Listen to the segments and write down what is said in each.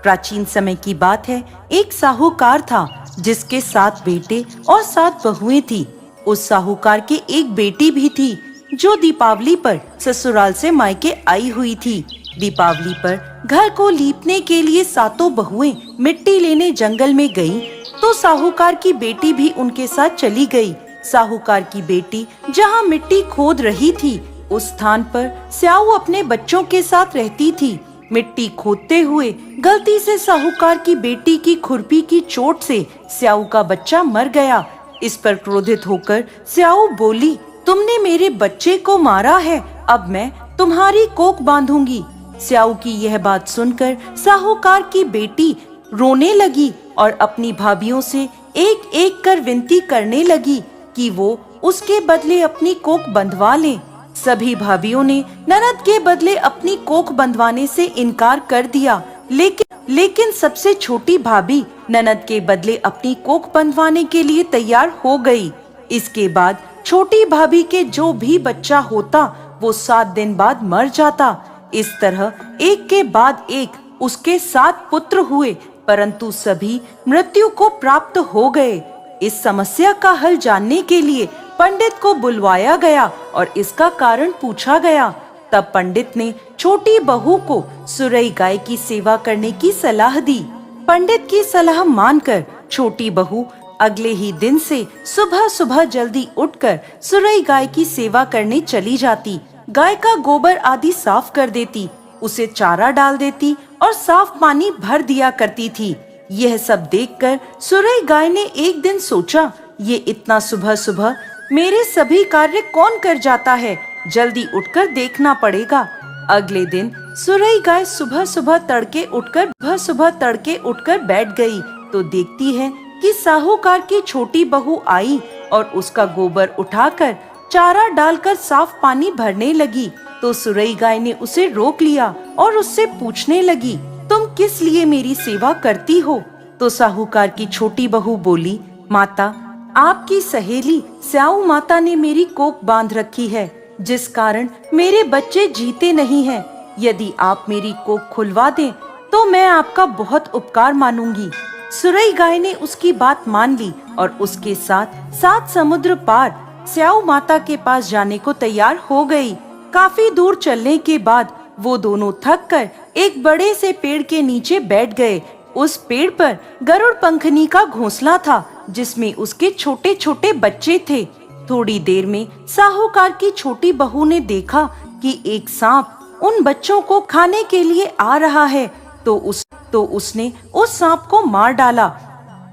प्राचीन समय की बात है। एक साहूकार था जिसके 7 बेटे और 7 बहुएं थी। उस साहूकार के एक बेटी भी थी जो दीपावली पर ससुराल से मायके आई हुई थी। दीपावली पर घर को लीपने के लिए 7 बहुएं मिट्टी लेने जंगल में गईं, तो साहूकार की बेटी भी उनके साथ चली गई। साहूकार की बेटी जहाँ मिट्टी खोद रही थी, उस स्थान पर स्याऊ अपने बच्चों के साथ रहती थी। मिट्टी खोदते हुए गलती से साहूकार की बेटी की खुरपी की चोट से स्याऊ का बच्चा मर गया। इस पर क्रोधित होकर स्याऊ बोली, तुमने मेरे बच्चे को मारा है, अब मैं तुम्हारी कोख बांधूंगी। स्याऊ की यह बात सुनकर साहूकार की बेटी रोने लगी और अपनी भाभियों से एक एक कर विनती करने लगी कि वो उसके बदले अपनी कोख बंधवा लें। सभी भाभियों ने ननद के बदले अपनी कोख बंधवाने से इनकार कर दिया, लेकिन सबसे छोटी भाभी ननद के बदले अपनी कोख बंधवाने के लिए तैयार हो गई। इसके बाद छोटी भाभी के जो भी बच्चा होता वो 7 दिन बाद मर जाता। इस तरह एक के बाद एक उसके 7 पुत्र हुए, परंतु सभी मृत्यु को प्राप्त हो गए। इस समस्या का हल जानने के लिए पंडित को बुलवाया गया और इसका कारण पूछा गया। तब पंडित ने छोटी बहू को सुरई गाय की सेवा करने की सलाह दी। पंडित की सलाह मानकर छोटी बहू अगले ही दिन से सुबह सुबह जल्दी उठकर सुरई गाय की सेवा करने चली जाती। गाय का गोबर आदि साफ कर देती, उसे चारा डाल देती और साफ पानी भर दिया करती थी। यह सब देखकर सुरई गाय ने एक दिन सोचा, ये इतना सुबह सुबह मेरे सभी कार्य कौन कर जाता है, जल्दी उठकर देखना पड़ेगा। अगले दिन सुरई गाय सुबह सुबह तड़के उठकर बैठ गई तो देखती है कि साहूकार की छोटी बहू आई और उसका गोबर उठाकर चारा डालकर साफ पानी भरने लगी। तो सुरई गाय ने उसे रोक लिया और उससे पूछने लगी, तुम किस लिए मेरी सेवा करती हो? तो साहूकार की छोटी बहू बोली, माता, आपकी सहेली स्याऊ माता ने मेरी कोख बांध रखी है, जिस कारण मेरे बच्चे जीते नहीं हैं। यदि आप मेरी कोख खुलवा दें तो मैं आपका बहुत उपकार मानूंगी। सुरई गाय ने उसकी बात मान ली और उसके साथ 7 समुद्र पार स्याऊ माता के पास जाने को तैयार हो गई। काफी दूर चलने के बाद वो दोनों थक कर एक बड़े से पेड़ के नीचे बैठ गए। उस पेड़ पर गरुड़ पंखनी का घोंसला था, जिसमें उसके छोटे छोटे बच्चे थे। थोड़ी देर में साहूकार की छोटी बहू ने देखा कि एक सांप उन बच्चों को खाने के लिए आ रहा है, तो उसने उस सांप को मार डाला।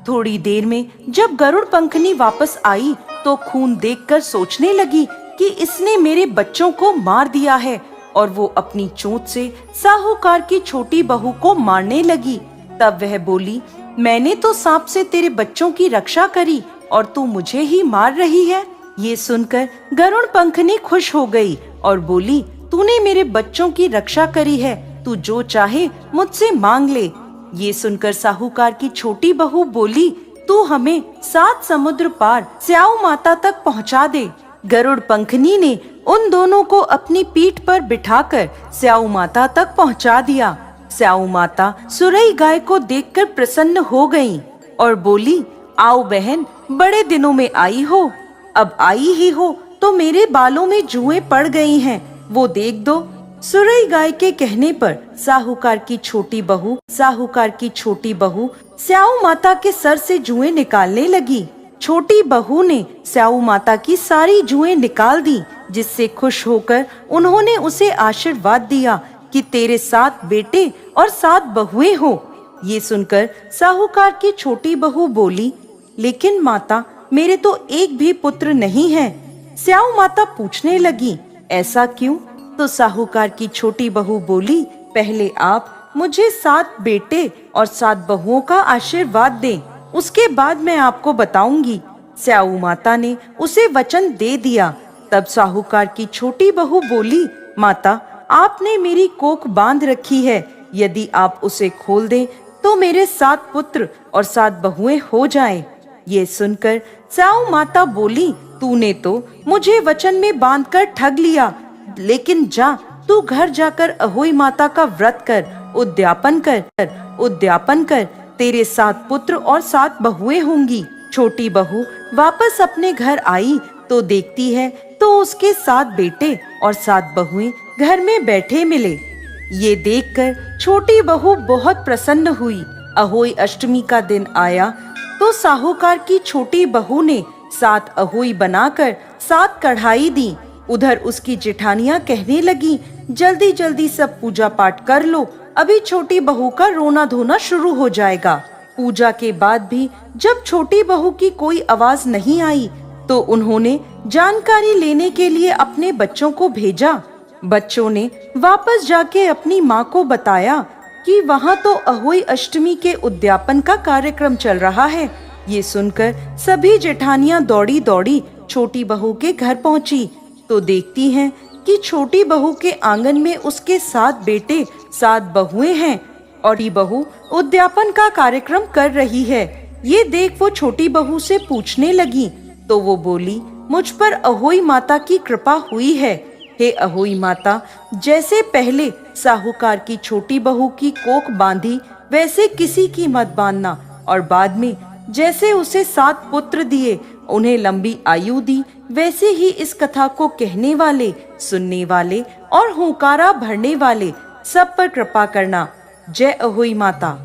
थोड़ी देर में जब गरुड़ पंखनी वापस आई तो खून देखकर सोचने लगी कि इसने मेरे बच्चों को मार दिया है, और वो अपनी चोंच से साहूकार की छोटी बहू को मारने लगी। तब वह बोली, मैंने तो सांप से तेरे बच्चों की रक्षा करी और तू मुझे ही मार रही है। ये सुनकर गरुड़ पंखनी खुश हो गई और बोली, तूने मेरे बच्चों की रक्षा करी है, तू जो चाहे मुझसे मांग ले। ये सुनकर साहूकार की छोटी बहू बोली, तू हमें 7 समुद्र पार स्याऊ माता तक पहुंचा दे। गरुड़ पंखनी ने उन दोनों को अपनी पीठ पर बिठाकर स्याऊ माता तक पहुंचा दिया। स्याऊ माता सुरई गाय को देखकर प्रसन्न हो गईं और बोली, आओ बहन, बड़े दिनों में आई हो। अब आई ही हो तो मेरे बालों में जुएं पड़ गई हैं, वो देख दो। सुरई गाय के कहने पर साहूकार की छोटी बहू स्याऊ माता के सर से जुएं निकालने लगी। छोटी बहू ने स्याऊ माता की सारी जुएं निकाल दी, जिससे खुश होकर उन्होंने उसे आशीर्वाद दिया कि तेरे 7 बेटे और 7 बहुएं हो। ये सुनकर साहूकार की छोटी बहू बोली, लेकिन माता, मेरे तो एक भी पुत्र नहीं है। स्याऊ माता पूछने लगी, ऐसा क्यों? तो साहूकार की छोटी बहू बोली, पहले आप मुझे 7 बेटे और 7 बहुओं का आशीर्वाद दें, उसके बाद मैं आपको बताऊंगी। स्याऊ माता ने उसे वचन दे दिया। तब साहूकार की छोटी बहू बोली, माता, आपने मेरी कोख बांध रखी है, यदि आप उसे खोल दें तो मेरे 7 पुत्र और 7 बहुएं हो जाएं। ये सुनकर स्याऊ माता बोली, तूने तो मुझे वचन में बांधकर ठग लिया, लेकिन जा, तू घर जाकर अहोई माता का व्रत कर, उद्यापन कर, तेरे 7 पुत्र और 7 बहुएं होंगी। छोटी बहू वापस अपने घर आई तो देखती है तो उसके 7 बेटे और 7 बहुएं घर में बैठे मिले। ये देखकर छोटी बहू बहुत प्रसन्न हुई। अहोई अष्टमी का दिन आया तो साहूकार की छोटी बहू ने 7 अहोई बनाकर 7 कढ़ाई दी। उधर उसकी जेठानियां कहने लगी, जल्दी जल्दी सब पूजा पाठ कर लो, अभी छोटी बहू का रोना धोना शुरू हो जाएगा। पूजा के बाद भी जब छोटी बहू की कोई आवाज नहीं आई तो उन्होंने जानकारी लेने के लिए अपने बच्चों को भेजा। बच्चों ने वापस जाके अपनी माँ को बताया कि वहाँ तो अहोई अष्टमी के उद्यापन का कार्यक्रम चल रहा है। ये सुनकर सभी जेठानियां दौड़ी दौड़ी छोटी बहू के घर पहुंची तो देखती हैं कि छोटी बहू के आंगन में उसके 7 बेटे 7 बहुएं हैं और ये बहू उद्यापन का कार्यक्रम कर रही है। ये देख वो छोटी बहू से पूछने लगी तो वो बोली, मुझ पर अहोई माता की कृपा हुई है। हे अहोई माता, जैसे पहले साहूकार की छोटी बहू की कोख बांधी वैसे किसी की मत बांधना, और बाद में जैसे उसे 7 पुत्र दिए उन्हें लंबी आयु दी, वैसे ही इस कथा को कहने वाले, सुनने वाले और हुंकारा भरने वाले सब पर कृपा करना। जय अहोई माता।